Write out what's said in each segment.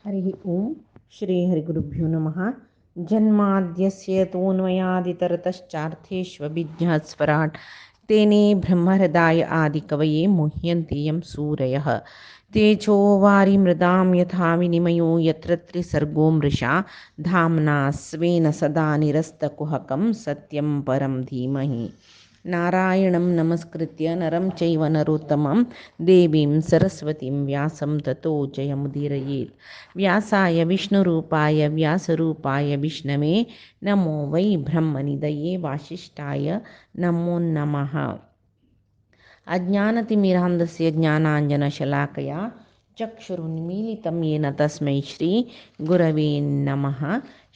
हरिः ओं श्री हरिगुरुभ्यो नमः। जन्माद्यस्य तोऽन्वयादितरतश्चार्थेष्वभिज्ञात् तेने ब्रह्महृदाय आदिकवये मुह्यन्ति यं सूरयः। तेजो वारिमृदां यथा विनिमयो यत्र त्रिसर्गो मृषा धाम्ना स्वेन सदा निरस्तकुहकं सत्यं परं धीमहि। नारायणं नमस्कृत्य नरं चैव नरोत्तमं देवीं सरस्वतीं व्यासं ततो जयमुदीरयेत्। व्यासाय विष्णुरूपाय व्यासरूपाय विष्णवे नमो वै ब्रह्मनिधये वासिष्ठाय नमो नमः। अज्ञानतिमिरान्धस्य ज्ञानाञ्जनशलाकया चक्षुरुन्मीलितं येन तस्मै श्री गुरवे नमः।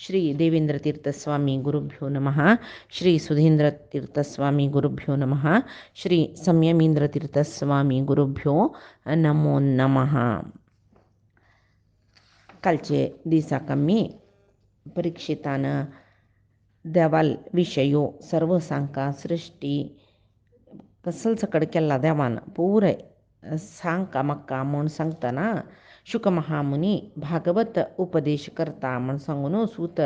ಶ್ರೀ ದೇವೇಂದ್ರ ತೀರ್ಥಸ್ವಾಮಿ ಗುರುಭ್ಯೋ ನಮಃ. ಶ್ರೀ ಸುಧೀಂದ್ರ ತೀರ್ಥಸ್ವಾಮಿ ಗುರುಭ್ಯೋ ನಮಃ. ಶ್ರೀ ಸಂಯಮೀಂದ್ರ ತೀರ್ಥಸ್ವಾಮಿ गुरुभ्यो नमो नमः. कालचे दिसाक आमी परिक्षितान देवाल विशयो सर्व सांगता सृष्टी कसल सकड केला देवान पुराय सांगका म्हाका म्हूण सांगतना शुकमहामुनी भागवत उपदेश करता म्हूण सांगून सूत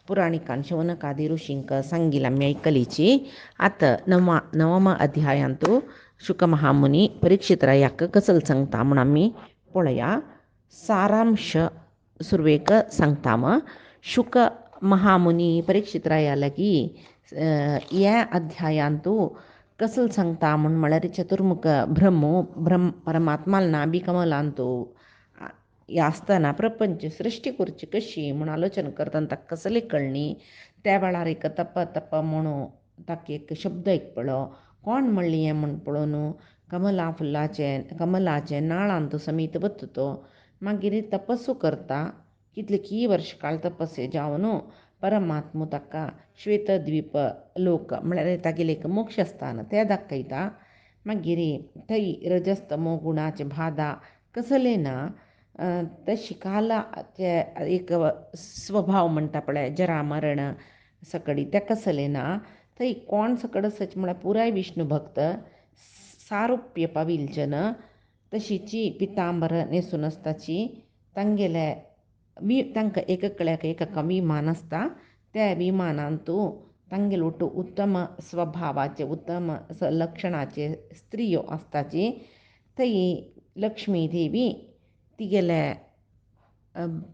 पुराणिकान शौनकादी ऋषींक सांगिला आमी आयकलीची. आतां नवम अध्यायांतू शुकमहामुनी परीक्षितरायाक कसल सांगता म्हूण आमी पळया. सारांश सुरवेक सांगताम. शुक महामुनी परीक्षितरायालागी ह्या अध्यायांतू कसल सांगता म्हूण म्हळ्यार चतुर्मुख ब्रह्म परमात्माल नाभी कमलांतू ह्या आसतना प्रपंच सृश्टी करची कशी म्हूण आलोचना करतना ताका कसली कळ्ळी. त्या वेळार एक तप म्हणू ताका एक शब्द आयकपलो. कोण म्हणली हें म्हूण पळोवन कमलाचे नाळांतू समीत वता तो. मागीर तपस्सू करता. कितलीं वर्ष काळ तपस्से जावन परमात्मो ताका श्वेतद्वीप लोक म्हळ्यार तागेलें एक मोक्षस्थान तें दाखयता. मागीर थंय रजस्तमो गुणाचे बाधा कसले ना तशी कालाचे एक स्वभाव म्हणटा पळय जरा मरण सकडी तें कसलें ना. थंय कोण सकड आसच म्हळ्यार पुराय विष्णू भक्त सारुप्य पाविलचन तशीची पितांबर न्हेसून आसताची. तांगेले तांकां एककल्याक एक विमान आसता. त्या विमानांतू तांगेले ಒಟ್ಟು उत्तम स्वभावाचे उत्तम लक्षणाचे स्त्रियो आसताची. थंय लक्ष्मी देवी तिगेले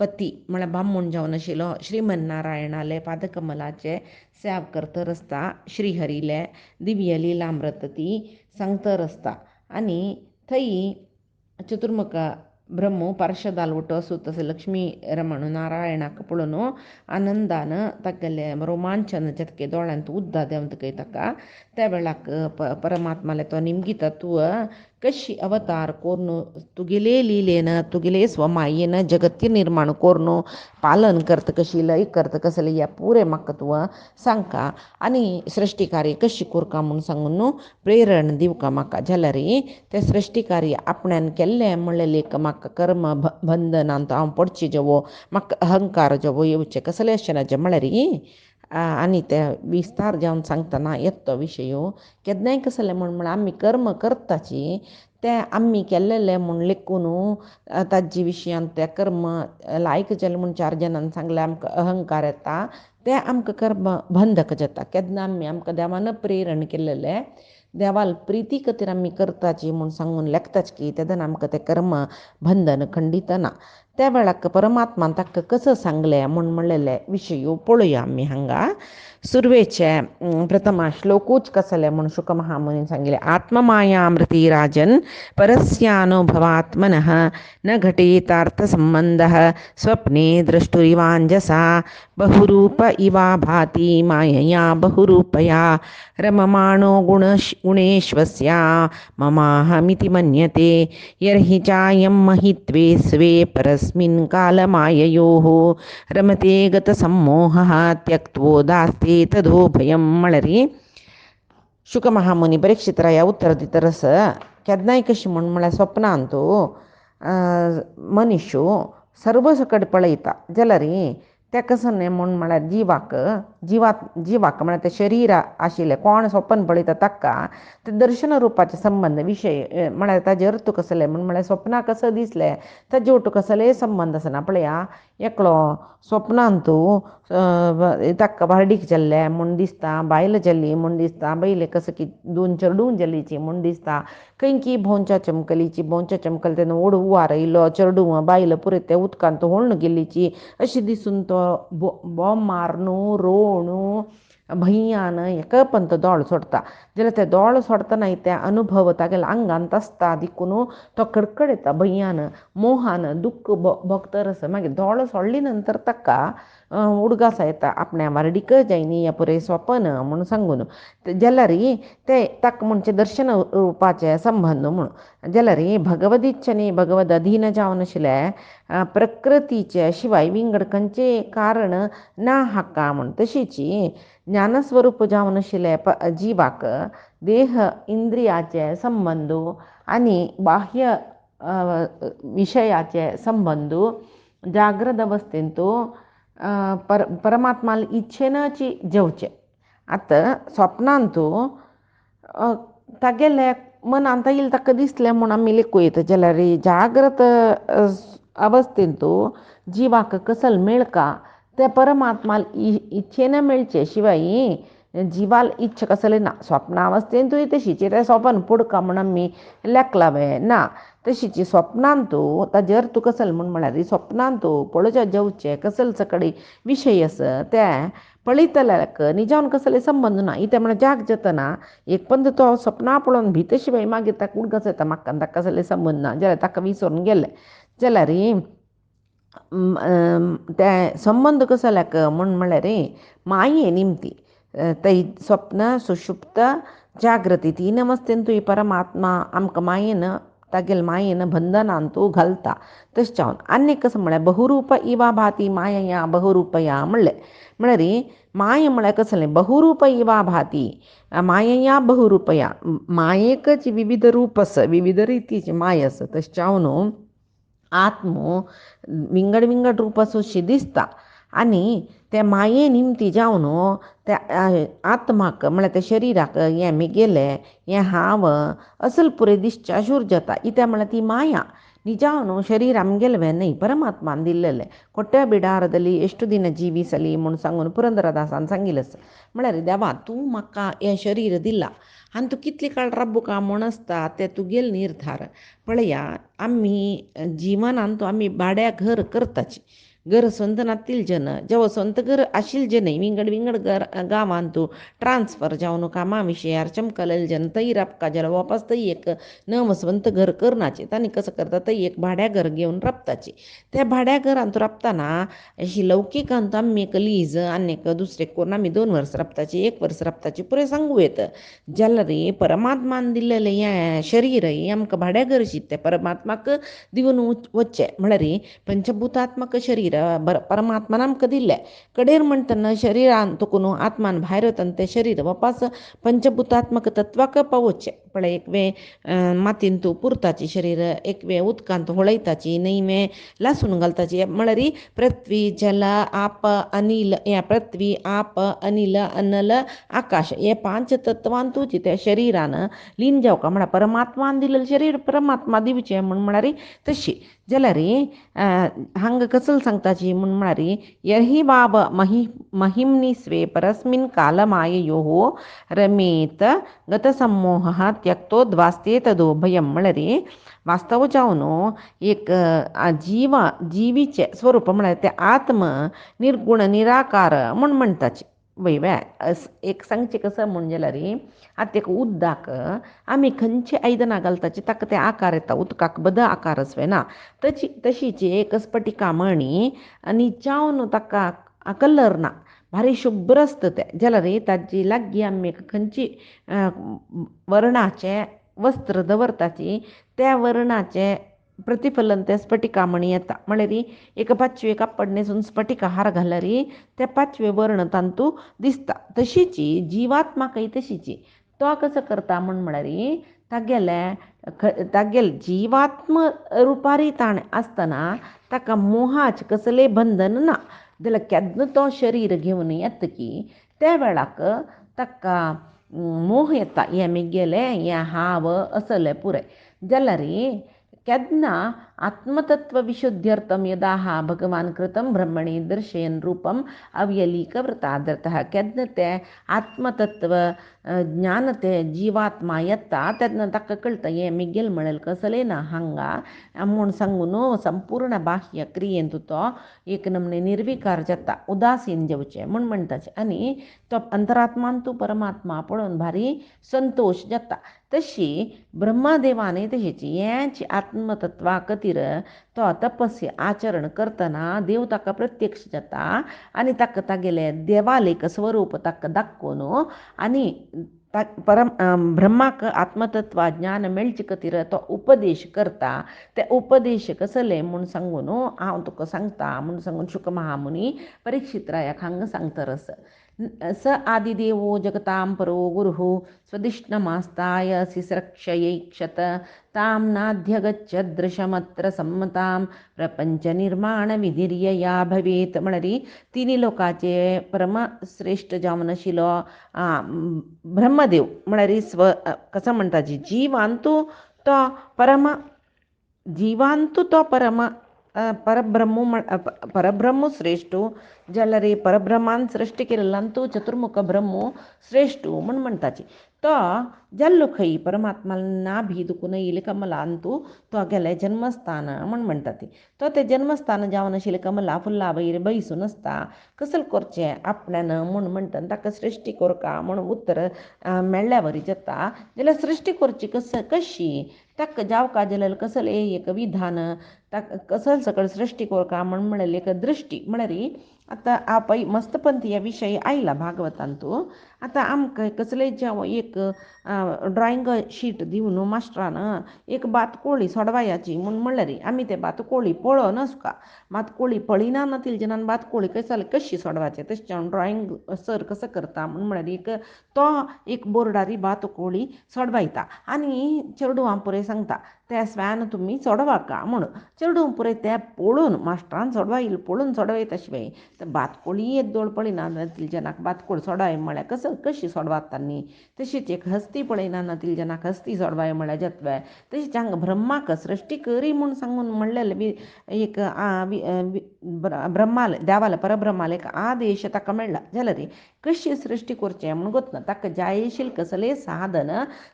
पती म्हळ्यार ब्राह्मण जावन आशिल्लो श्रीमन्नारायणाले पादकमलाचे सेवा करतर आसता. श्रीहरीले दिव्य लिलामृत ती सांगतर आसता. आनी थंय चतुर्मुख ब्रह्मो पार्शदाल वटो आसूं तसो लक्ष्मी रमण नारायणाक पळोवन आनंदान तागेले रोमांचन जतके दोळ्यांत उद्दा देंवतकय ताका त्या वेळाक परमात्माले तो निमगी तत्व कशी अवतार कोरून तुगेले लिलेन तुगेले स्वमायेन जगती निर्माण कोरून पालन करता कशी लय करता कसले ह्या पुरे म्हाका तुवें सांगता आनी सृश्टी कार्य कशी कोरता म्हूण सांगून प्रेरण दिवका म्हाका. जाल्यार तें सृश्टी कार्य आपण्यान केल्लें म्हणलें म्हाका कर्म बंधनांत हांव पडची जवो म्हाका अहंकार जवो येवचे कसले आसचे म्हळ्यार आनी ते विस्तार जावन सांगतना येतो विशयो केन्नाय कसलें म्हण आमी कर्म करताची तें आमी केल्लें म्हूण लेखून ताजे विशयांत तें कर्म लायक जालें म्हूण 4 जाणांनी सांगलें आमकां अहंकार येता. तें आमकां कर्म बंधक जाता. केन्ना आमकां देवान प्रेरण केल्लें देवाल प्रिती खातीर आमी करताची म्हूण सांगून लेखताच की तेदन आमकां तें कर्म बंधन खंडीत ना. त्या वेळाक परमात्मान ताका कसं सांगलें म्हूण म्हणलेले विशयो पळोवया आमी हांगा. सुरवेचे प्रथम श्लोकूच कसले म्हूण शुकमहामुनीन सांगिल्ले. आत्ममायामृती राजन परस्यानुभवात्मनः न घटेतार्थसंबंधः स्वप्ने द्रष्टुरिवाञ्जसा बहुरूप इवा भाति मायया बहुरूपया रममाणो गुणेश्वस्य ममाहमिति मन्यते यर्हि चायं महित्वे स्वे परस्मिन् कालमाययोः रमते गतसम्मोहः त्यक्त्वोदास्ते तदोभयं. म्हळ्यार शुकमहामुनी परीक्षितराया उत्तर दितरस केन्नाय कशी म्हळ्यार स्वप्नांतू मनुष्य सर्व सकट पळयता जाल्यार तें कसं न्ही म्हूण म्हळ्यार जिवाक म्हळ्यार तें शरीर आशिल्लें कोण स्वप्न पळयता ताका ते दर्शन रुपाचे संबंध विशय म्हळ्यार ताजे अर्थ कसले म्हळ्यार स्वप्नाक कसं दिसलें ताजे ओट कसलेय संबंध आसना पळया एकलो स्वप्नांत ताका भार्डीक जाल्लें म्हूण दिसता बायल जाल्ली म्हूण दिसता बैले कसं की 2 चेडूं जाल्लीची म्हूण दिसता खंय की भोंवच्या चमकली तेन्ना ओड हुंवार येयलो चेडूं बायल पुरे ते उदकांत होळून गेल्लीची अशें दिसून तो बोम मारून रोवून भंयान हेका पण तो दोळ सोडता जाल्यार ते दोळ सोडतना ते अनुभव तागेल्या आंगांत आसता देखून तो कडकड येता भंयान मोहान दुख्ख भोगतर आसा मागीर दोळ सोडले नंतर ताका उडगासा येता आपण्या वारडीक जायनी हें पुरे स्वप्न म्हूण सांगून जाल्यार ते ताका म्हणचे दर्शन रुपाचे संबंध म्हणून जाल्यार भगवदीच्छ न्ही भगवद अधीन जावन आशिल्ले प्रकृतीचे शिवाय विंगड खंयचे कारण ना हाका म्हूण तशीच ज्ञानस्वरूप जावन आशिल्ले जिवाक देह इंद्रियाचे संबंद आनी बाह्य विशयाचे संबंद जाग्रत अवस्थेंत परमात्मा इच्छेनची जेवचे आतां स्वप्नांत तागेले मनांत येयलें ताका दिसलें म्हूण आमी लेखूं जाल्यार जाग्रत अवस्थेंत जिवाक कसल मेळका ते परमात्मा इच्छेन मेळचे शिवाय जिवाल इच्छा कसले ना स्वप्नावस्थेंतूय तशीच ते स्वप्न पुडका म्हूण आमी लेखलावे ना तशीच स्वप्नांत ताजे अर्थ कसल म्हूण म्हळ्यार स्वप्नांत पळोवचे जेवचे कसल सकडी विशय आसा ते पळयतल्याक निजावन कसले संबंद ना इते म्हळ्यार जाग जातना एक पंद तो स्वप्ना पळोवन भिता शिवाय मागीर ताका उडगास येता म्हाका ताका कसले संबंद ना जाल्यार ताका विसरून गेले जाल्यार ते संबंद कसल्याक म्हूण म्हळ्यार माये निमती तै स्वप्न सुषुप्त जागृती 3 अवस्थेंतूय परमात्मा आमकां मायेन तागेल मायेन बंधनांत घालता तशें जावन आनी कसं म्हळ्यार बहुरूप इवा भाती मायया बहुरूपया म्हळ्यार माय म्हळ्यार कसलें बहुरूप इवा भाती मायया बहुरूपया मायेकच विविध रूप आसा विविध रितीची माय आसा तशें जावन आत्म विंगड रूप अशी दिसता आनी ते माये निमती जावन त्या आत्माक म्हळ्यार त्या शरिराक हें मिगेलें हें हांव असल पुरे दिसच्या शूर जाता इत्या म्हळ्यार ती माया निजावन शरीर आमगेलें न्ही परमात्मान दिल्लेलें कोट्या बिडारदली ಎಷ್ಟು ದಿನ ಜೀವಿಸಲಿ म्हूण सांगून पुरंदरदासान सांगिल्लें म्हळ्यार देवा तूं म्हाका हें शरीर दिलां आनी तूं कितले काळ राबूं काय म्हूण आसता तें तुगेल निर्धार पळया आमी जिवनांत आमी भाड्या घर करताची घर स्ವಂತ नातिल्जन जेव्हा स्ವಂತ घर आशिल्जन विंगड गांवांत ट्रान्सफर जावन कामा विशयार चमकलेल जन थंय राबका जाल्यार वापस थंय एक नवं स्ವಂತ घर करनाचें तांणी कसं करता थंय एक भाड्या घर घेवन राबताची त्या भाड्या घरांत राबतना अशी लौकिकांत आमी एक लीज आनी एक दुसरें करून आमी 2 वर्स राबताची 1 वर्स राबताची पुरे सांगू येता जाल्यार परमात्मान दिल्लेलें हें शरीर आमकां भाड्या घर शिकता परमात्माक दिवन वचचें म्हळ्यार पंचभूतात्मक शरीर परमात्मान आमकां दिल्लें कडेर म्हणटना शरिरान तकून आत्मान भायर वतना तें शरीर वापस पंचभूतात्मक तत्वाक पावोवचें पळय एक वेळ मातयेंत पुरताची शरीर एक वेळ उदकांत होळयताची न्हय लासून घालताची म्हळ्यार पृथ्वी जल आप अनिल हें पृथ्वी आप अनिल अनल आकाश हे 5 तत्वांतूच त्या शरिरान लीन जावका म्हळ्यार परमात्मान दिल्लें शरीर परमात्मा दिवचें म्हळ्यार तशी जाल्यार हांगा कसल सांगताची म्हूण म्हळ्यार यही बाब महिम्नि स्वे परस्मिन् कालमाययोः रमेत गतसम्मोहः त्यक्तो द्वास्ते तदोभयं म्हळ्यार वास्तव जावन एक जिवीचे स्वरूप म्हळ्यार ते आत्म निर्गुण निराकार म्हूण म्हणटाची वय एक सांगचें कसं म्हूण जाल्यार आतां एक उदकाक आमी खंयची आयदनां घालताची ताका ते आकार येता उदकाक बद आकार आसवे ना तशीच एक स्फटिका मणी आनी जावन ताका कलर ना भारी शुभ्र आसता तें जाल्यार ताजी लागीं आमी खंयची वर्णाचें वस्त्र दवरताची त्या वर्णाचें प्रतिफलन त्या स्फटिका मणी येता म्हळ्यार एक 5वे कापड न्हेसून स्फटिका हार घाल्यार ते 5वे वर्ण तांतू दिसता तशीच जिवात्माकय तशीच तो कसो करता म्हळ्यार तागेल जिवात्म रुपारी ताण आसतना ताका मोहाचे कसले बंधन ना जाल्यार केन्ना तो शरीर घेवन येता की त्या वेळाक ताका मोह येता, हें गेलें, हें हांव असलें पुराय. जाल्यार केन्ना आत्मतत्वविशुद्ध्यर्थं यदा भगवान कृतं ब्रह्मणि दर्शयन् रूपम् अव्यलीकवृतादरतः. केन्ना तें आत्मतत्व ज्ञान तें जिवात्मा येता तेन्ना ताका कळटा हें मिगेल म्हळें कसलें ना हांगा म्हूण सांगून संपूर्ण बाह्य क्रियेंत तो एक नमने निर्विकार जाता, उदासीन जेवचें म्हूण म्हणटाचें. आनी तो अंतरात्मान तूं परमात्मा पळोवन भारी संतोश जाता. तशी ब्रह्मदेवानय तशीची हेंच आत्मतत्वा खातीर तो तपस्या आचरण करतना देव ताका प्रत्यक्ष जाता आनी ताका तागेले देवालेक स्वरूप ताका दाखोवन आनी ब्रह्माक आत्मतत्वा ज्ञान मेळचे खातीर तो उपदेश करता. ते उपदेश कसले म्हूण सांगून हांव तुका सांगता म्हूण सांगून शुक महामुनी परीक्षित रायाक हांगा सांगता रस. स आदिदेवो जगतां परो गुरुः स्वदिष्णमास्ताय शिस्रक्षयैक्षत तां नाध्यगच्छदृशमत्र सम्मतां प्रपंचनिर्माणविधिर्यया भवेत्. म्हळ्यार तिनी लोकाचे परमश्रेष्ठ जावन आशिल्लो ब्रह्मदेव म्हळ्यार कसो म्हणटा जिवांतू तो परब्रह्म श्रेष्ठ. जाल्यार परब्रह्मान सृश्टी केल्ल्यान तूं चतुर्मुख ब्रह्म श्रेष्ठ म्हूण म्हणटाची. तो जाल्लो खंय परमात्मा नाभी दुखून येयले कमलांतू तो गेले जन्मस्थान म्हूण म्हणटा ती. तो तें जन्मस्थान जावन आशिल्लें कमला फुल्ला वयर बैसून आसता. कसलें करचें आपणान म्हूण म्हणटा ताका सृश्टी कोरका म्हूण उत्तर मेळ्ळ्या वरी जाता. जाल्यार सृश्टी करची कशी ताका जावका जाल्यार कसलें एक विधान ताका कसले सकल सृश्टी कोरका म्हूण म्हळ्यार एक दृश्टी. म्हळ्यार आतां आपय मस्तपंथी ह्या विशय आयला भागवतांतू. आतां आमकां कसलें एक ड्रॉइंग शीट दिवन मास्टरान एक बातकोळी सोडवायाची म्हूण म्हणल्यार आमी तें बातकोळी पळोवन आसता. बातकोळी पळयना नातिलजनान बातकोळी कशी सोडवाचें तशें ड्रॉइंग सर कसो करता म्हूण म्हळ्यार तो एक बोर्डारी बातकोळी सोडवायता आनी चेडवां पुरय सांगता त्या स्वान तुमी सोडवाका म्हणून. चेडूं पुरय तें पळोवन मास्टरान सोडवायलें पळोवन सोडवयता शिवाय बातकोळी एक दोळ पळयना नातिलजनाक बातकोळी सोडवाय म्हळ्यार कशी सोडवाता न्ही. तशीच एक हस्ती पळयना नातिलजनाक हस्ती सोडवाय म्हळ्यार जातवाय. तशीच हांगा ब्रह्माक सृश्टी करी म्हूण सांगून म्हणलेलें एक ब्रह्माल देवाले परब्रह्माले एक आदेश ताका मेळ्ळा. जाल्यार कशी सृश्टी करचें म्हूण गोतना ताका जाय आशिल्लें कसलें साधन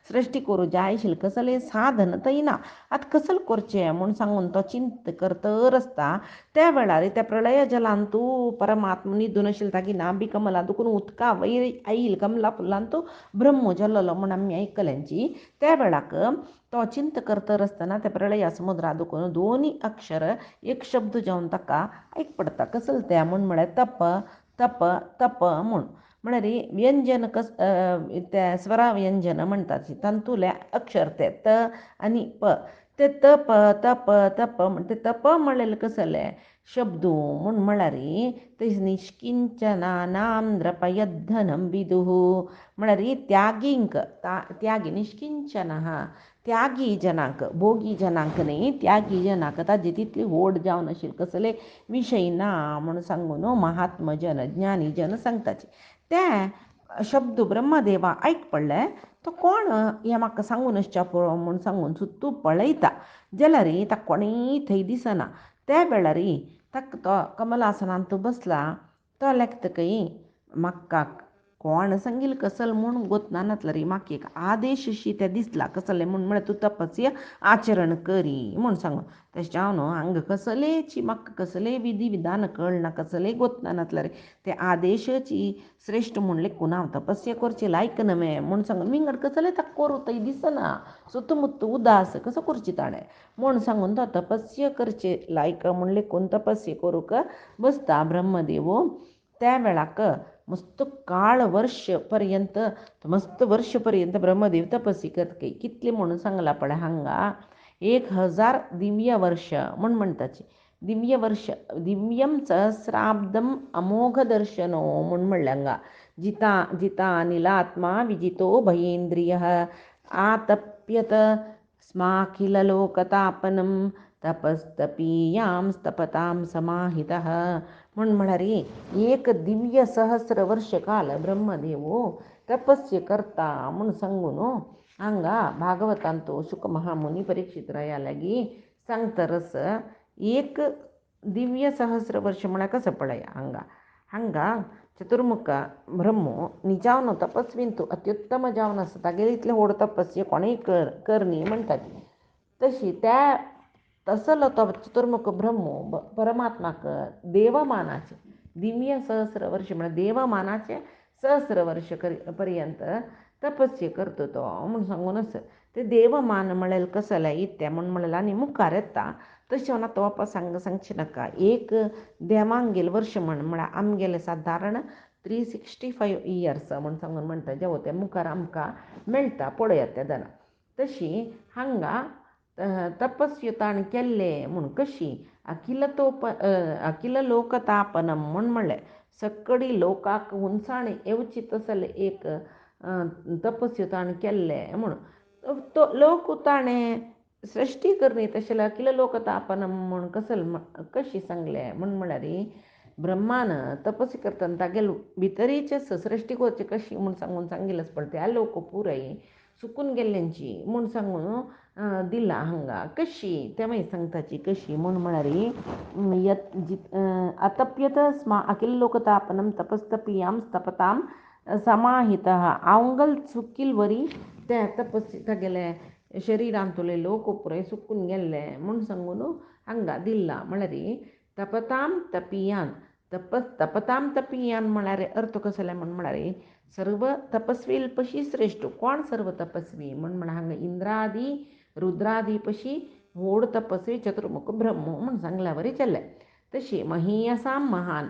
सृश्टी करूं जाय आशिल्लें कसलें साधन थंय ना. आतां कसलें करचें म्हूण सांगून तो चिंत करतर आसता. त्या वेळार त्या प्रळय जलांतू परमात्मा न्हिदून आशिल्लो तागी नाभी कमला दुखून उदका वयर आयिल्लो कमला फुल्लांतू ब्रह्म जल्लो म्हूण आमी आयकल्यांची. त्या वेळाक तो चिंत करतर आसतना त्या प्रळया समुद्रा दुखून दोनी अक्षर एक शब्द जावन ताका आयक पडटा. कसलें तें म्हूण म्हळ्यार तप तप तप म्हूण. म्हळ्यार व्यंजन त्या स्वरा व्यंजन म्हणटात तांतुले अक्षर ते त आनी प. ते तप तप तप ते तप म्हणलें कसलें शब्द म्हूण म्हळ्यार ते निश्किंचनानां द्रपयद्धनं विदुः. म्हळ्यार त्यागी निश्किंचन त्यागी जनाक भोगी जनाक न्ही त्यागी जनाक ताजी तितली ओड जावन आशिल्ली कसले विशय ना म्हूण सांगून महात्मा जन ज्ञानी जन सांगताचे. तें शब्द ब्रह्मदेवा आयक पडलें. तो कोण हें म्हाका सांगून आसच्या पळोवं म्हूण सांगून सुत्तू पळयता जाल्यार ताका कोणीय थंय दिसना. त्या वेळार ताका तो कमलासनांत बसला. तो लेखतकय म्हाका कोण सांगिल्लें कसलें म्हूण गोतना नातल्यार म्हाका एक आदेश शी तें दिसला कसलें म्हूण म्हळ्यार तूं तपस्या आचरण करी म्हूण सांगून. तशें हांव न्हू हांगा कसलेची म्हाका कसलें विधी विधान कळना कसलेंय गोतना नातल्यार ते आदेशाची श्रेश्ठ म्हूण लेखून हांव तपस्या करची लायक नवे म्हूण सांगून विंगड कसलें ताका करूं थंय दिसना. सुतमुत्त उदास कसो करची ताणें म्हूण सांगून तो तपस्या करचे लायक म्हूण लेखून तपस्या करूंक बसता ब्रह्मदेव. त्या वेळाक मस्त काळ वर्ष पर्यंत ब्रह्मदेव तपस्या करतकय कितले म्हणून सांगला पळय हांगा 1000 दिव्य वर्ष म्हूण म्हणटाची. दिव्य वर्ष दिव्यम सहस्राब्दम अमोघ दर्शनो म्हूण म्हणलें हांगा. जिता अनिलात्मा विजितो भयेंद्रियः आतप्यत स्माखिललोकतापनं तपस्तपीयां स्तपतां समाहितः म्हण म्हळ्यार एक दिव्य सहस्र वर्ष काल ब्रह्मदेवो तपस्ये करता म्हूण सांगून हांगा भागवतांतो शुक महामुनी परीक्षित रायालागी सांगतरस एक दिव्य सहस्र वर्ष म्हळ्यार कसं पळय हांगा चतुर्मुख ब्रह्मो निजावन तपस्वींतू अत्युत्तम जावन आसा तागेले इतले व्हड तपस्ये कोणेय कर न्ही म्हणटात तशी त्या तसलो तो चतुर्मुख ब्रह्मो परमात्माक देवमानाचे दिव्य सहस्र वर्ष म्हळ्यार देवमानाचे सहस्र वर्ष पर्यंत तपस्ये करतो तो म्हूण सांगून आसा ते देवमान म्हळ्यार कसं जाल्यार इत्या म्हूण म्हळ्यार आनी मुखार येता तशें म्हण तो बापा सांगचें नाका एक देवांगेले वर्ष म्हळ्यार आमगेले सादारण 365 इयर्स म्हूण सांगून म्हणटा जेवो ते मुखार आमकां मेळटा पळयात त्या दना तशी हांगा तपस्यो ताण केल्ले म्हूण कशी अखिल लोकतापनम म्हूण म्हणलें सकडी लोकाक उंचाण येवची तसले एक तपस्यो ताण केल्ले म्हूण तो लोक ताणें सृश्टी करणी तशें अखिल लोकतापनम म्हूण कशी सांगलें म्हूण म्हळ्यार ब्रह्मान तपस्या करतना तागेले भितरीचे सृश्टी करची कशी म्हूण सांगून सांगिल्लें पळय त्या लोक पुराय सुकून गेल्ल्यांची म्हूण सांगून दिला हांगा कशी ते मागीर सांगताची कशी म्हूण म्हळ्यार अतप्यत स्म अखिल लोकतापनम तपस्तपीयां स्तपतां समाहितः अवंगल सुकील वरी ते तपस्ये तागेले शरिरांतले लोक पुराय सुकून गेल्ले म्हूण सांगून हांगा दिला म्हळ्यार तपतां तपियान म्हळ्यार अर्थ कसो जाल्यार म्हळ्यार सर्व तपस्वी पशी श्रेष्ठ कोण सर्व तपस्वी म्हण हांगा इंद्रादी रुद्रादी पशी व्हड तपस्वी चतुर्मुख ब्रह्म म्हण सांगल्या वरी चल्ले तशी महीयसां महान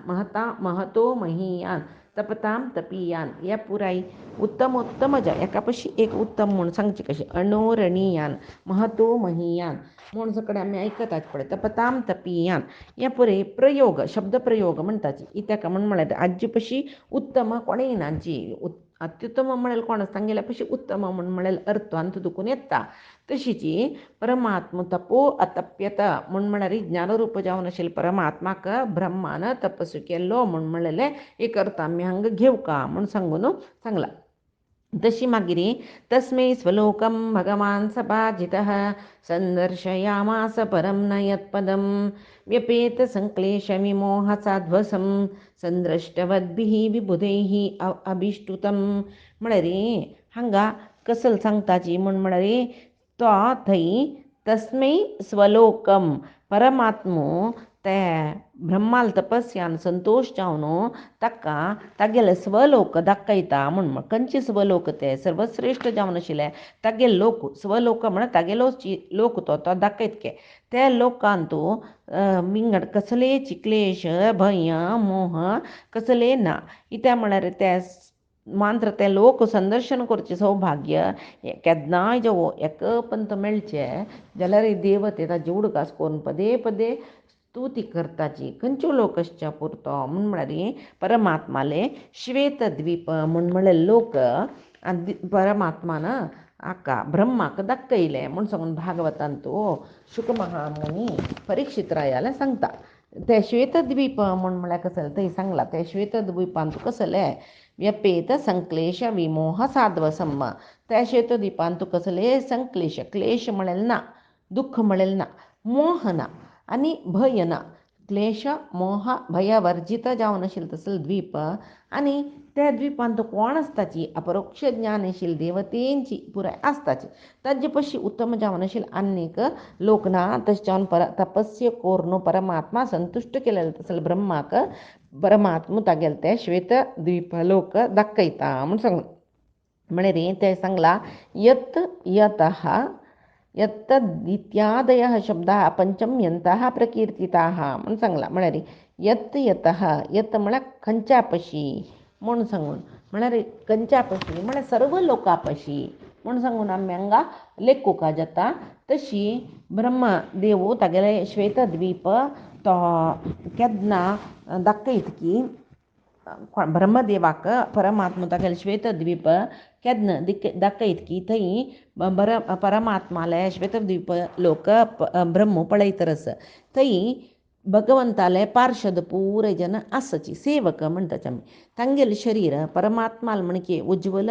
महतो महीयान तपतां तपीयान या पुराय उत्तमोत्तम एका पशी एक उत्तम म्हूण सांगचे कशें अणोरणीयान महतो महीयान म्हूण सकडे आमी आयकतात पळय तपतां तपीयान या पुरे प्रयोग शब्द प्रयोग म्हणटाची इत्याका म्हळ्यार आजी पशी उत्तम कोणेय ना जी अत्युत्तम म्हळ्यार कोण सांगेल्या पशी उत्तम म्हूण म्हळ्यार अर्थांत दुखून येता तशीची परमात्म तपो अतप्यत म्हूण म्हळ्यार ज्ञानरूप जावन आशिल्ले परमात्माक ब्रह्मान तपस्वी केल्लो म्हूण म्हणलेले एक अर्थ आमी हांगा घेवका म्हूण सांगून सांगला तशी मागीर तस्मै स्वलोकं भगवान् सपाजितः संदर्शयामास परं न यत्पदं व्यपेत संक्लेश विमोहसाध्वसं संदृष्टवद्भिः विबुधैः अभिष्टुतं म्हळ्यार हांगा कसल सांगताची म्हूण म्हळ्यार तो थंय तस्मै स्वलोकम परमात्मो ते ब्रह्माल तपस्यान संतोष जावन ताका तागेले स्वलोक दाखयता म्हूण खंयचे स्वलोक ते सर्वश्रेष्ठ जावन आशिल्ले तागेले लोक स्वलोक म्हळ्यार तागेलो लोक तो दाखयतके त्या लोकांतू विंगड कसलेच क्लेश भय मोह कसले ना कित्याक म्हळ्यार ते मात्र ते लोक संदर्शन करचे सौभाग्य केन्नाय जेवो एक पंत मेळचे जाल्यार देवते ताची उडकास करून पदे पदे स्तुती करताची खंयच्यो लोक आसच्या पुरतो म्हूण म्हळ्यार परमात्माले श्वेतद्वीप म्हूण म्हळ्यार लोक परमात्मान हाका ब्रह्माक दाखयले म्हूण सांगून भागवतांतू शुक महामुनी परीक्षित रायाला सांगता ते श्वेतद्वीप म्हूण म्हळ्यार कसले थंय सांगला ते श्वेतद्वीपांत कसले व्यपेत संक्लेश विमोह साध्वसम त्या श्वेतद्वीपांत कसले संक्लेश क्लेश म्हळ्यार ना दुःख म्हळ्यार ना मोह ना आनी भय ना क्लेश मोह भय वर्जित जावन आशिल्ले तसले द्वीप आनी त्या द्वीपांत कोण आसताची अपरोक्ष ज्ञान आशिल्ली देवतेंची पुराय आसताची ताजे पशी उत्तम जावन आशिल्ले आनीक लोक ना तशें जावन तपस्या करून परमात्मा संतुश्ट केलेले तसले ब्रह्माक परमात्मा तागेले ते श्वेत द्वीप लोक दाखयता म्हूण सांगून म्हळ्यार ते सांगला यत् यतः यत्तदित्यादयः शब्दाः पंचम्यन्तः प्रकीर्तिताः म्हूण सांगला म्हळ्यार यत् यतः यत् म्हळ्यार खंयच्या पशी म्हूण सांगून म्हळ्यार खंयच्या पशी म्हळ्यार सर्व लोकां पशी म्हूण सांगून आमी हांगा लेखुका जाता तशी ब्रह्मदेव तागेले श्वेतद्वीप तो केन्ना दाखयत की ब्रह्मदेवाक परमात्मा तागेले श्वेतद्वीप केदन दाखयत की थंय परमात्माले श्वेतद्वीप लोक ब्रह्म पळयतरस थंय भगवंताले पार्षद पुरे जन आसची सेवक म्हणटाच आमी तांगेले शरीर परमात्माल म्हणके उज्वल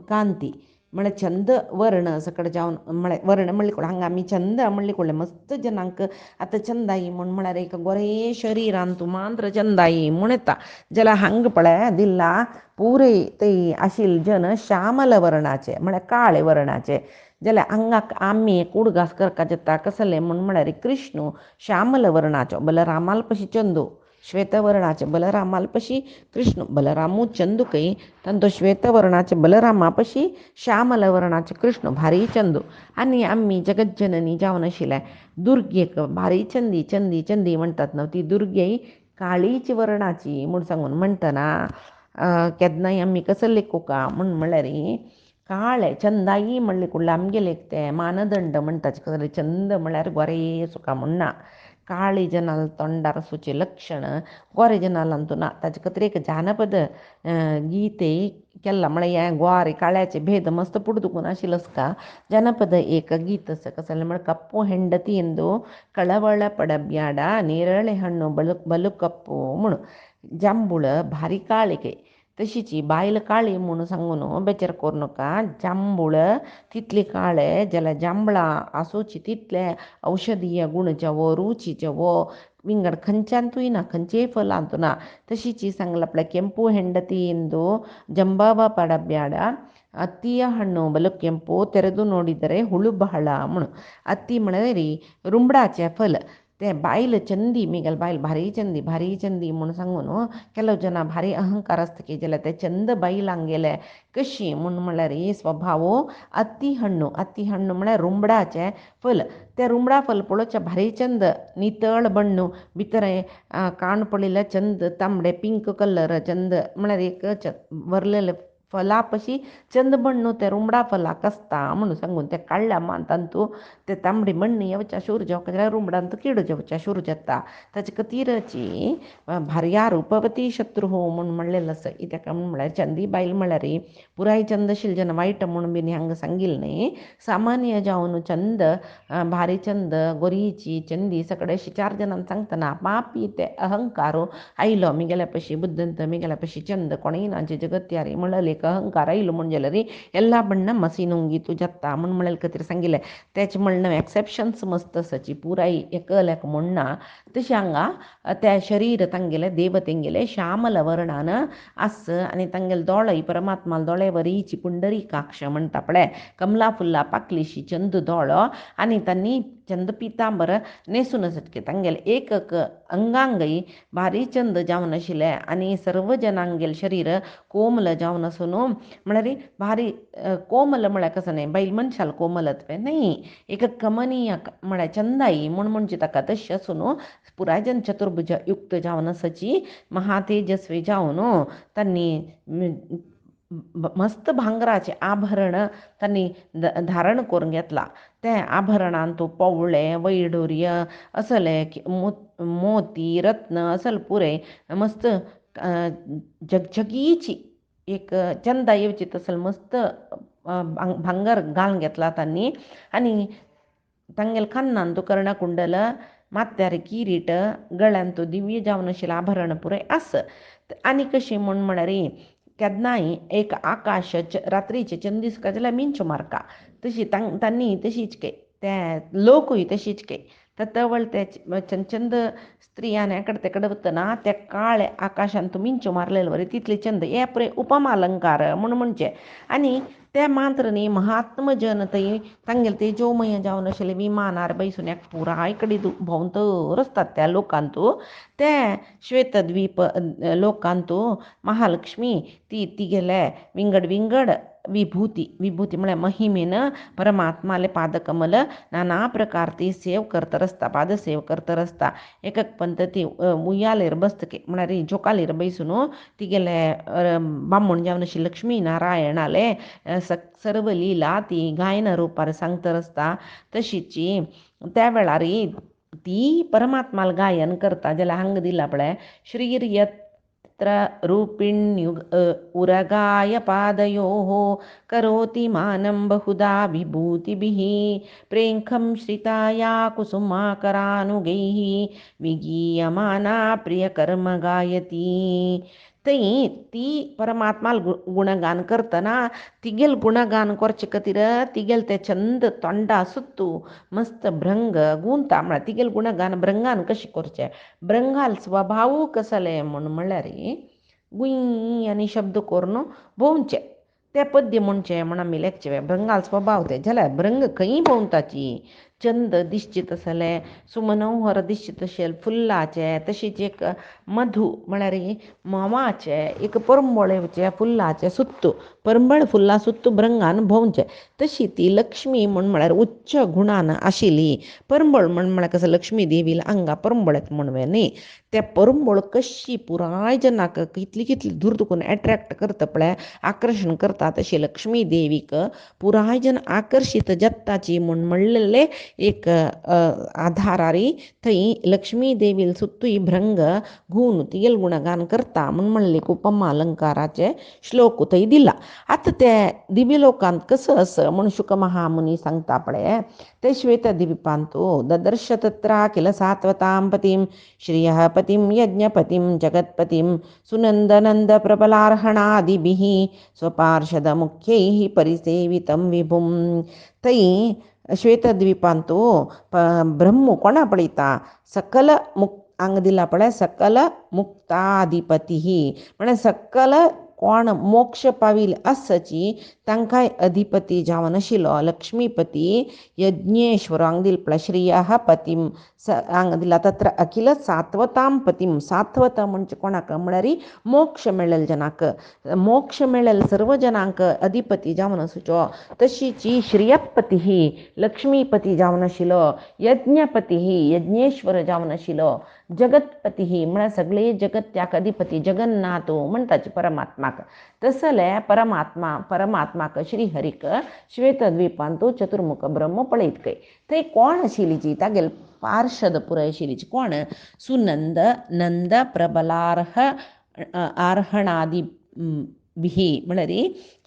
कांती म्हळ्यार चंद वर्ण सकड जावन म्हळ्यार वर्ण म्हणले कोण हांगा आमी चंद म्हणले कोळ्ळे मस्त जनांक आतां चंदाई म्हळ्यार एक गोरे शरिरान तूं मात्र चंदाई म्हूण येता जाल्यार हांगा पळय दिला पुरे ते आशिल्ले जन श्यामल वर्णाचे म्हळ्यार काळे वर्णाचे जाल्यार हांगाक आमी कुडगास करपाक जाता कसले म्हळ्यार कृष्ण श्यामल वर्णाचो बलरामाल पशी चंदू श्वेतवर्णाचे बलरामाल पशी कृष्ण बलरामू चंदुकय तांतो श्वेतवर्णाचे बलरामा पशी श्यामल वर्णाचे कृष्ण भारी चंदू आनी आमी जगज्जननी जावन आशिल्ले दुर्गेक भारी चंदी चंदी चंदी म्हणटात न्हू ती दुर्गे काळीच वर्णाची म्हूण सांगून म्हणटना केदनाय आमी कसले कोका म्हळ्यार काळे चंदाई म्हणले कुडले आमगेले ते मानदंड म्हणटात कसले चंद म्हळ्यार गोरे सुका म्हणना काळी जनाल तोंडार सुचे लक्षण गोरे जनालांतू ना ताजे खातीर एक जानपद गीते केल्ला म्हळ्यार हे गोरे काळ्याचे भेद मस्त पुडदुकून आशिल्लो का ಜನಪದ ಏಕ ಗೀತ ಕಸಲ ಮಳ ಕಪ್ಪು ಹೆಂಡತಿ ಎಂದು ಕಳವಳ ಪಡಬ್ಯಾಡ ನೇರಳೆ ಹಣ್ಣು ಬಲು ಕಪ್ಪು म्हणू जांबूळ भारी काळिके तशीची बायल काळी म्हणून सांगून बेचार करू नका जांबूळ तितले काळे जाल्यार जांबळां आसूची तितले औषधीय गुण जावो रुची जावो विंगड खंयच्यानूय ना खंयचेय फलांतू ना तशीची सांगला आपल्या ಕೆಂಪು ಹೆಂಡತಿ ಎಂದು ಜಂಬಾವ ಪಡಬ್ಯಾಡ ಅತ್ತಿಯ ಹಣ್ಣು ಬಲು ಕೆಂಪು ತೆರೆದು ನೋಡಿದರೆ ಹುಳು ಬಹಳ म्हणू अत्ती म्हळ्यार रुंबडाचे फल ते बायल चंदी मिगेल बायल भारी चंदी म्हूण सांगून ಕೆಲವು ಜನ भारी अहंकार आसता की जाल्यार ते चंद बायलांक गेले कशी म्हळ्यार स्वभाव अत्ती हण्णू म्हळ्यार रुंबडाचे फल ते रुंबडा फल पळोवचे भारी चंद नितळ बण्णू भितर काण पडिल्ले चंद तांबडे पिंक कलर चंद म्हळ्यार एक वरलेले फला पशी चंद बण्णू ते रुंबडा फलाक आसता म्हणून सांगून ते काडल्या मातांतू ते तांबडी बण्णी येवच्या शूर जावंक जाल्यार रुंबडांतू किड जावच्या शूर जाता ताचे खातीरची भार्या रुपवती शत्रू म्हूण म्हणलेलो आसा कित्याक म्हळ्यार चंदी बायल म्हळ्यार पुराय चंद आशिल्ले जन वायट म्हणून बीन हांगा सांगिल्लें न्ही सामान्य जावन चंद भारी चंद गोरीची चंदी सगळे अशी 4 जनांक सांगतना पापी ते अहंकार आयलो मिगेल्या पशी बुद्धंत मिगेल्या पशी चंद कोणेय नाचे जगत्यारी म्हणले अहंकार आयलो म्हण जाल्यार ಎಲ್ಲ ಬಣ್ಣ ಮಸಿ ನುಂಗಿತು ಜತ್ತ म्हण म्हळ्यार खातीर सांगिल्लें तेचे म्हणणं एक्सेप्शन्स मस्त आसाची पुराय एकल्याक म्हणना तशें हांगा त्या शरीर तांगेले देवतेंगेले श्यामल वर्णान आस आनी तांगेले दोळे परमात्माल दोळे वरीची पुंडरीकाक्ष म्हणटा पळय कमला फुल्ला पाकलीशी चंद दोळो आनी तांणी चंद पितांबर न्हेसून आसतके तांगेले एक अंगांगय भारी चंद जावन आशिल्ले आनी सर्व जनांगेले शरीर कोमल जावन आसून म्हळ्यार भारी कोमल म्हळ्यार कसं न्ही बैल मनशाल कोमलत्वे न्ही एक कमनीय म्हळ्यार चंदाई म्हूण म्हणजे ताका तशी आसून पुरायजन चतुर्भुज युक्त जावन आसाची महातेजस्वी जावन तांणी मस्त भांगराचे आभरण तांणी धारण करून घेतला ते आभरणांतू पवळे वैडूर्य असले मोती रत्न असल पुरे मस्त जगजगीची एक चंदा येवची तसल मस्त भांगर घालून घेतला तांणी आनी तांगेले कन्नांतू कर्णकुंडल माथ्यार किरीट गळ्यांतू दिव्य जावन आशिल्लें आभरण पुरे आस आनी कशी म्हळ्यार केदनाय एक आकाश रात्रीचे चंदीस का जाल्यार मिंच मारका तशी तांणी तशीच के ते लोकूय तशीच के तवळ ते चंद स्त्रियान एकडे तेकडे वतना ते काळे आकाशांत मिंचो मारलेले वरी तितले चंद हे पुरे उपमालंकार म्हूण म्हणचे आनी ते मात्र न्ही महात्म जन थंय तांगेले तेजोमय जावन आशिल्ले विमानार बैसून एक पुराय कडेन भोंवतर आसतात त्या लोकांतू ते श्वेतद्वीप लोकांतू महालक्ष्मी ती गेले विंगड विभूती म्हळ्यार महिमेन परमात्माले पादकमल नाना प्रकार ती सेव करतर आसता पाद सेव करतर आसता एक पंत ती उयालेर बसतके म्हळ्यार जोकालेर बैसून तिगेले बामण जावन अशी लक्ष्मी नारायणाले सर्व लीला ती गायन रुपार सांगतर आसता तशीची त्या वेळार ती परमात्माल गायन करता जाल्यार हांगा दिला पळय श्रीर रूपिण्युग उरगाय पादयोः करोति मानं बहुधा विभूतिभिः प्रेङ्खं श्रिताया कुसुमाकरानुगैः विगीयमाना प्रियकर्म गायती. तई ती परमात्माल गुणगान करतना तिगेल गुणगान करचे कतीर तिगेल ते चंद तोंडा सुत्तू मस्त भ्रंग गुंता म्हळ्यार तिगेल गुणगान भ्रंगान कशी करचे भ्रंगाल स्वभाव कसले म्हणल्यार गुई आनी शब्द करून भोंवचे ते पद्य म्हणचे म्हण आमी लेखचे भ्रंगाल स्वभाव ते जाल्यार भ्रंग खंय भोंवताची चंद दिसचे तसले सुमनोहर दिसचे तशे फुल्लाचे तशीच एक मधू म्हळ्यार मोवाचे एक परंबळेचे फुल्लाचे सुत्तू परंबळ फुल्लां सुत्तू भ्रंगान भोंवचे तशी ती लक्ष्मी म्हळ्यार उच्च गुणान आशिल्ली परंबळ म्हळ्यार कसं लक्ष्मी देवीला हांगा परंबळेत म्हणवे न्ही ते परंबळ कशी पुराय जनाक कितली कितली दूर दुखून एट्रॅक्ट करता पळय आकर्शण करता तशी लक्ष्मी देवीक पुराय जन आकर्षित जत्ताची म्हणलेले एक आधारारी थंय लक्ष्मी देवील सुत्तूय भ्रंग घुवन तिगेल गुणगान करता म्हणले उपमा अलंकाराचे श्लोक थंय दिला. आतां ते दिव्यलोकांत कसं असं म्हण शुक महामुनी सांगता पळय ते श्वेतद्वीपांतो ददर्श तत्राखिल सात्वतां पतिं श्रियः पतिं यज्ञपतिं जगत्पतिं सुनन्दनन्द प्रबलार्हणादिभिः स्वपार्षदमुख्यैः परिसेवितं विभुं. थंय श्वेतद्वीपांतो ब्रह्म कोणा पळयता सकल हांगा दिला पळय सकल मुक्ताधिपती म्हळ्यार सकल कोण मोक्ष पावील आसची तांकांय अधिपती जावन आशिल्लो लक्ष्मीपती यज्ञेश्वर हांगा दिला पळय श्रियः पतीम हांगा दिला तत्र अखिल सात्वतां पतीम सात्वत म्हणजे कोणाक म्हळ्यार मोक्ष मेळ्ळेल जनाक मोक्ष मेळ्ळेल सर्व जनांक अधिपती जावन आसुचो तशीची श्रियपती लक्ष्मीपती जावन आशिल्लो यज्ञपती यज्ञेश्वर जावन आशिल्लो जगतपती म्हळ्यार सगळे जगत्याक अधिपती जगन्नाथ म्हणटाचे परमात्माक तसले परमात्माक श्रीहरीक श्वेतद्वीपांत चतुर्मुख ब्रह्म पळयत खंय थंय कोण आशिल्लीची तागेल पार्षद पुराय आशिल्लीची कोण सुनंद नंद प्रबलार्ह आर्हणादी म्हळ्यार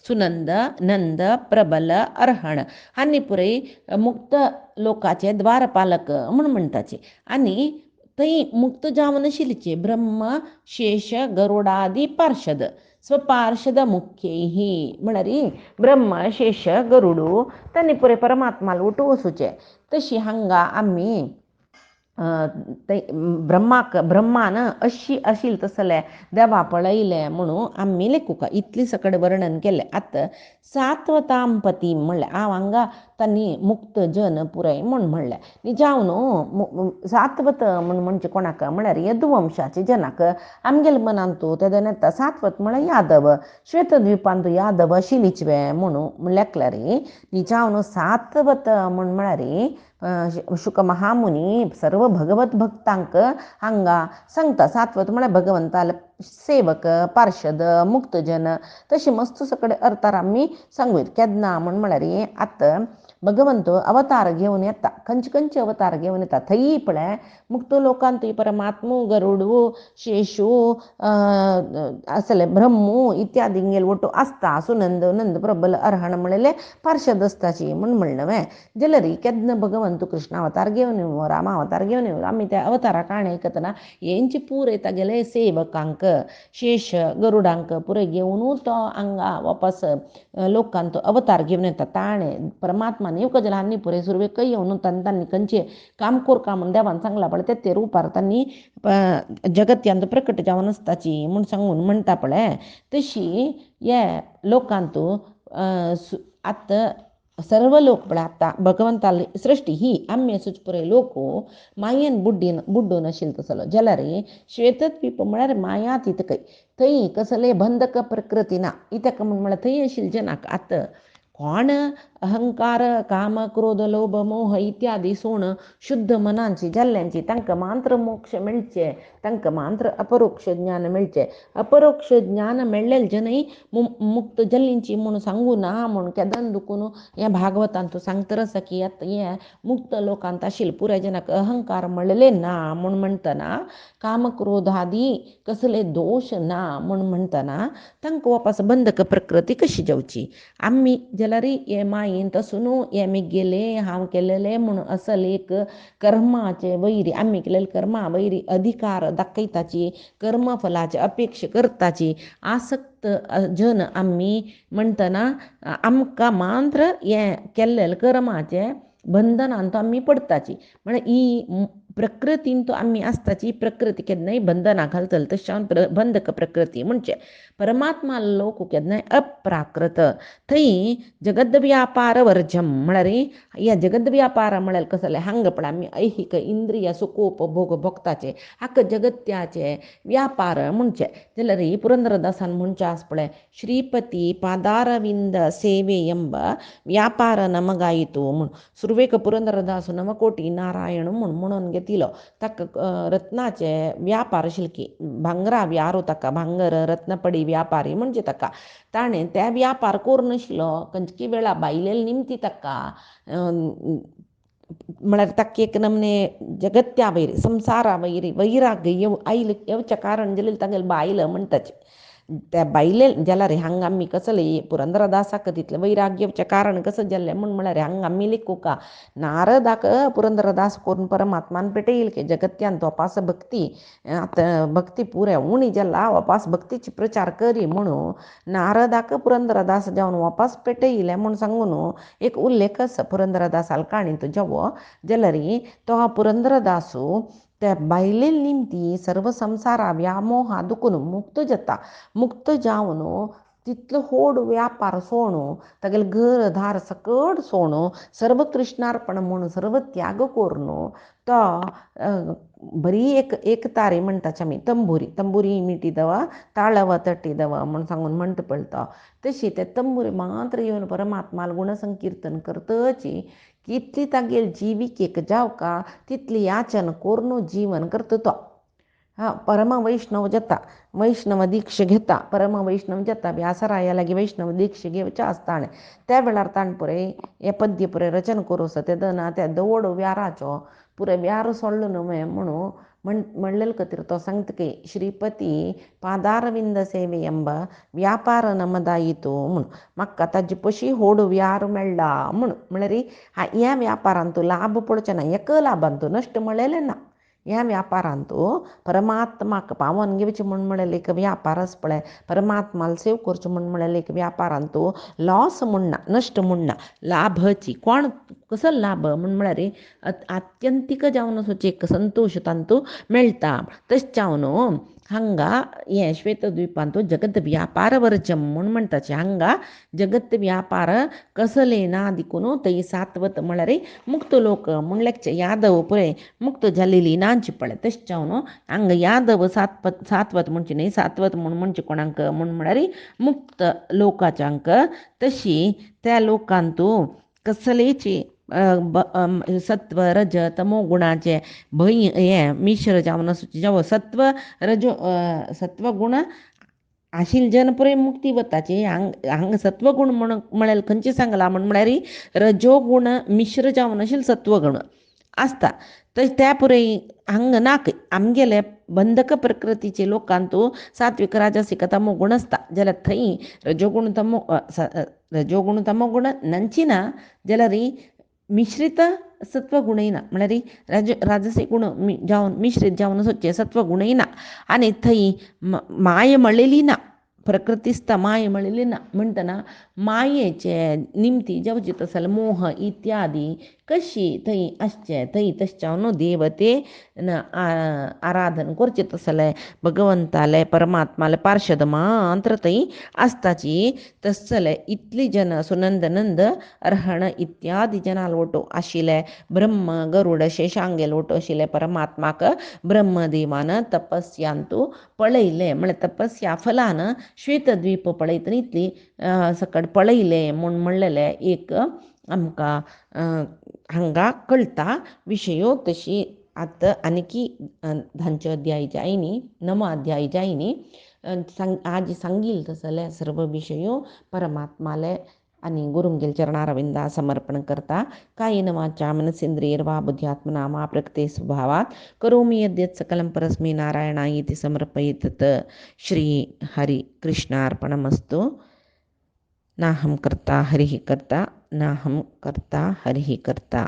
सुनंद नंद प्रबल अर्हण हांणी पुरय मुक्त लोकाचे द्वारपालक म्हणटाचे आनी थंय मुक्त जावन आशिल्लीचे ब्रह्म शेष गरुडादी पार्षद स्वपार्षद मुख्यैः म्हळ्यार ब्रह्म शेष गरुडू तांणी पुरय परमात्माला उठू वचूचे तशी हांगा आमी ब्रह्मान अशी आशिल्ले तसले देवा पळयले म्हणून आमी लेखूका इतली सकड वर्णन केले. आतां सात्वतां पती म्हणलें हांव हांगा तांणी मुक्त जन पुराय म्हणलें न्ही जावन सात्वत म्हणजे कोणाक म्हळ्यार यदुवंशाचे जनाक आमगेल्या मनांत तेदन येता सात्वत म्हळ्यार यादव श्वेतद्वीपांत यादव आशिल्लीच म्हणून लेखल्यार न्ही जावन सात्वत म्हळ्यार शुक महामुनी सर्व भगवत भक्तांक हांगा सांगता सात्वत म्हळ्यार भगवंताल सेवक पार्षद मुक्तजन तशी मस्त सकड अर्थार आमी सांगूत केन्ना म्हळ्यार आतां भगवंत अवतार घेवन येता खंयचे खंयचे अवतार घेवन येता थंय पळय मुक्त लोकांत परमात्मू गरुडू शेशू असले ब्रह्मू इत्यादी वटू आसता सुनंद नंद प्रबल अर्हण म्हणलेले पार्षद आसताची म्हणणें जाल्यार केन्ना भगवंत कृष्ण अवतार घेवन येवं रामा अवतार घेवन येवं आमी त्या अवतारा काणी आयकतना हेंची पुरय तागेले सेवकांक शेष गरुडांक पुरय घेवनू तो हांगा वापस लोकांत अवतार घेवन येता ताणें परमात्मान येवका जाल्यार आनी पुरय सुरवेक येवन तांणी खंयचे काम कोरका म्हण देवान सांगला पळय ते रुपार तांणी जगत्यांत प्रकट जावन आसताची म्हूण सांगून म्हणटा पळय तशी हे लोकांत आतां सर्व लोक पळय आतां भगवंताली सृश्टी ही आमी असूच पुरय लोक मायेन बुड्डून आशिल्लो तसलो जाल्यार श्वेतद्वीप म्हळ्यार मायातीत खंय थंय कसले बंधक प्रकृती ना इतक म्हळ्यार थंय आशिल्ले जनाक आतां पण अहंकार काम क्रोध लोभ मोह इत्यादी सोण शुद्ध मनांची जाल्ल्यांची तांकां मात्र मोक्ष मेळचे, तांकां मात्र अपरोक्ष ज्ञान मेळचे. अपरोक्ष ज्ञान मेळ्ळेले जनय मुक्त जल्लींची म्हूण सांगू ना म्हूण केदन दुखून हें भागवतान तूं सांगता आसा की हें मुक्त लोकांत आशिल्ले पुराय जनाक अहंकार मेळ्ळेले ना म्हूण म्हणटना, काम क्रोधादी कसले दोश ना म्हूण म्हणटना तांकां वापस बंधक प्रकृती कशी जावची. आमी जाल्यार हे मायेन तसून हे आमी गेले हांव केलेले म्हूण असल एक कर्माचे वैरी, आमी केलेले कर्मा वैरी अधिकार दाखयताची, कर्मफलाची अपेक्षा करताची आसक्त जन आमी म्हणटना आमकां मात्र हें केल्लेले कर्माचे बंधनांत आमी पडताची. म्हळ्यार ही प्रकृतीन तो आमी आसताची प्रकृती केन्नाय बंधना घालतली, तशें बंधक प्रकृती म्हणचे. परमात्मा लोक केन्नाय अप्राकृत, थंय जगद व्यापार वर्जम म्हळ्यार ह्या जगद व्यापार म्हळ्यार कसं जालें हांगा पण आमी ऐहिक इंद्रिय सुखोपभोग भोगताचे हाका जगत्याचे व्यापार म्हणचे. जाल्यार पुरंदरदासान म्हणचे आस पळय, श्रीपती पादारविंद सेवे ಎಂಬ व्यापार नमगायितो म्हूण. सुरवेक पुरंदरदास नवकोटी नारायण म्हणून घेतिलो. ताका रत्नाचे व्यापार आशिल्ले की भांगरा व्यारो ताका भांगर रत्नपडी व्यापारी म्हणजे ताका ताणें त्या व्यापार कोरनाशिल्लो खंयची वेळा बायलेली निमती ताका म्हळ्यार ताका एक नमने जगत्या वैरी संवसारा वैरी वैराग्य येवचें कारण जाल्यार तागेले बायल म्हणटाचे. त्या बायले जाल्यार हांगा आमी कसले पुरंदरदासाक तितलें वैराग्य येवचें कारण कसं जाल्लें म्हळ्यार हांगा आमी लेखूका नारदाक पुरंदरदास करून परमात्मान पेटयले की जगत्यान वापास भक्ती आतां भक्ती पुरे उणी जाल्या वापास भक्तीची प्रचार करी म्हणून नारदाक पुरंदरदास जावन वापास पेटयले म्हूण सांगून एक उल्लेख आसा पुरंदरदासाल काणींत जेवो जाल्यार तो पुरंदरदासू त्या बायले निमती सर्व संवसारा व्यामोहा दुखून मुक्त जाता. मुक्त जावन तितलो होड व्यापार सोडून तागेले घर धार सकट सोडून सर्व कृष्णार्पण म्हणून सर्व त्याग करून तो बरी एक तारी म्हणटाची आमी तंबुरी मिटी दवा ताळव तटी दवा म्हूण सांगून म्हणटा पळय तो तशी ते तंबुरी मात्र येवन परमात्माल गुणसंकीर्तन करतची कितली तागेली जिविकेक जावका तितली याचन करून जीवन करता तो. परम वैष्णव जाता, वैष्णव दीक्ष घेता, परम वैष्णव जाता. व्यासराया लागीं वैष्णव दीक्ष घेवचें आसता त्या वेळार ताणें पुरें हें पद्य पुरें रचन करूं तेदना त्या दवड व्याराचो पुरे व्यार सोडलो न्हय म्हणून म्हणलेले खातीर तो सांगता की श्रीपती पादारविंद सेवे ಎಂಬ व्यापार नमदायितो म्हूण म्हाका ताजे पशी होड व्यार मेळ्ळा म्हळ्यार ह्या व्यापारान तूं लाभ पडचें ना, एका लाभान तूं नश्ट म्हळेलें ना. ह्या व्यापारान तूं परमात्माक पावन घेवचें म्हळ्यार एक व्यापार आसा पळय, परमात्माल सेव करचें म्हळ्यार एक व्यापारान तूं लॉस म्हणना नश्ट म्हणना लाभची कोण कसो लाभ म्हळ्यार आत्यंतीक जावन एक संतोश तांतू मेळटा. तशें जावन हांगा हें श्वेतद्विपांत जगत व्यापार वर्जम म्हूण म्हणटाचें. हांगा जगत व्यापार कसले ना देखून थंय सात्वत म्हळ्यार मुक्त लोक म्हणलें यादव पळय मुक्त जालेली नांची पळय तशें जावन हांगा यादव सात्वत म्हणचे न्ही, सात्वत म्हणचे कोणाक म्हळ्यार मुक्त लोकाच्यांक. तशी त्या लोकांतू कसलेची सत्व रज तमो गुणाचे भंय हें मिश्र जावन जेवो सत्व गुण आशिल्ले जन पुरे मुक्ती वताचे. हांगा सत्वगुण म्हळ्यार खंयचे सांगला म्हळ्यार रजो गुण मिश्र जावन आशिल्ले सत्वगुण आसता त्या पुरे हांगा नाक. आमगेले बंधक प्रकृतीचे लोकांतू सात्विक राजसिक तमो गुण आसता जाल्यार थंय रजोगुण तमोगुण नंची ना जाल्यार मिश्रित सत्वगुणय ना म्हळ्यार राजसीक गुण जावन मिश्रीत जावन वचचे सत्वगुणय ना. आनी थंय माय मळिली ना, प्रकृतीस्थ माय मळिली ना म्हणटना मायेचे निमती जेवची तसल मोह इत्यादी कशी थंय आसचें थंय तशें देवते आराधन करचें तसलें भगवंताले परमात्माले पार्शद मात्र थंय आसताची तसले इतली जन सुनंद नंद अर्हण इत्यादी जनाल वटो आशिल्ले ब्रह्म गरुड शेषांगे लोटो आशिल्ले परमात्माक ब्रह्मदेवान तपस्यांतू पळयलें म्हळ्यार तपस्या फलान श्वेतद्वीप पळयतना इतली सकट पळयलें म्हूण म्हणलेलें एक आमकां हांगा कळटा विशयो तशी आतां आनीकी धांचो अध्याय जायनी नवो अध्याय जायनी आज सांगील तसले सर्व विशयो परमात्माले आनी गुरुंगेल चरणारविंदा समर्पण करता कायेन वाचा मनसेंद्रियर्वा बुद्ध्यात्मना मा प्रकृते स्वभावात् करोमि यद्यत् सकलं परस्मै नारायणाय इति समर्पयेत् श्री हरि कृष्णार्पणमस्तु नाहं कर्ता हरिः कर्ता नाहं कर्ता हरिः कर्ता।